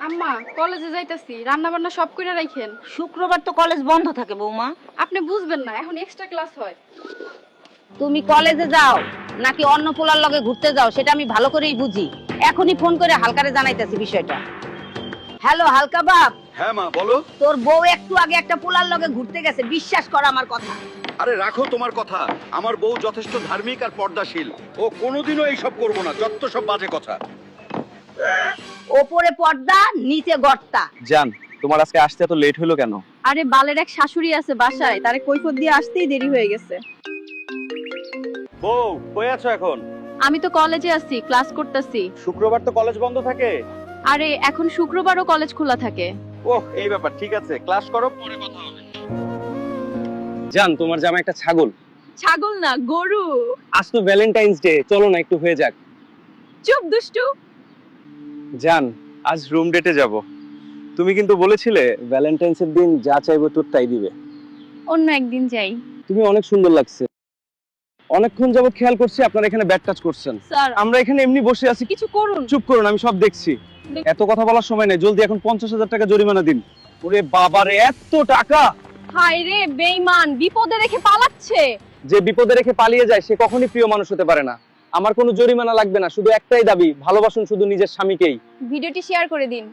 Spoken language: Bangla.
আম্মা কলেজে যাইতাছি, রান্না বান্না সব কইরা রাখেন। শুক্রবার তো কলেজ বন্ধ থাকে বৌমা। আপনি বুঝবেন না, এখন এক্সট্রা ক্লাস হয়। তুমি কলেজে যাও নাকি অন্য পোলার লগে ঘুরতে যাও সেটা আমি ভালো করেই বুঝি। এখনই ফোন করে হালকারে জানাইতেছি বিষয়টা। হ্যালো হালকা বাপ। হ্যাঁ মা বলো। তোর বউ একটু আগে একটা পোলার লগে ঘুরতে গেছে, বিশ্বাস কর আমার কথা। আরে রাখো তোমার কথা, আমার বউ যথেষ্ট ধার্মিক আর পর্দাশীল, ও কোনোদিনও এইসব করবো না, যত সব বাজে কথা। ওপরে পর্দা নিচে গর্তা। জান, তোমার আজকে আসতে এত লেট হলো কেন? আরে বালের এক শাশুড়ি আছে বাসায়, তারে কৈফত দিয়ে আসতেই দেরি হয়ে গেছে। বউ কই আছো এখন? আমি তো কলেজে আছি, ক্লাস করতেছি। শুক্রবার তো কলেজ বন্ধ থাকে। আরে এখন শুক্রবারও কলেজ খোলা থাকে। ওহ এই ব্যাপার, ঠিক আছে ক্লাস করো, পরে কথা হবে। জান, তোমার জামা একটা ছাগল। ছাগল না, গরু। আজ তো ভ্যালেন্টাইন্স ডে, চলো না একটু হয়ে যাক। চুপ দুষ্টু। জান, আজ রুম ডেটে যাব। তুমি কিন্তু বলেছিলে ভ্যালেন্টাইন্স এর দিন যা চাইবো তোর তাই দিবে। অন্য একদিন যাই। তুমি অনেক সুন্দর লাগছে। অনেকক্ষণ যাবত খেয়াল করছি আপনারা এখানে ব্যাট টাচ করছেন। স্যার আমরা এখানে এমনি বসে আছি। কিছু করুন। চুপ করুন, আমি সব দেখছি। এত কথা বলার সময় নেই, জলদি এখন 50,000 টাকা জরিমানা দিন। ওরে বাবারে, এত টাকা! হায় রে বেঈমান, বিপদে রেখে পালাচ্ছে। যে বিপদে রেখে পালিয়ে যায় সে কখনোই প্রিয় মানুষ হতে পারে না। আমার কোনো জরিমানা লাগবে না, শুধু একটাই দাবি, ভালোবাসুন শুধু নিজের স্বামীকেই। ভিডিওটি শেয়ার করে দিন।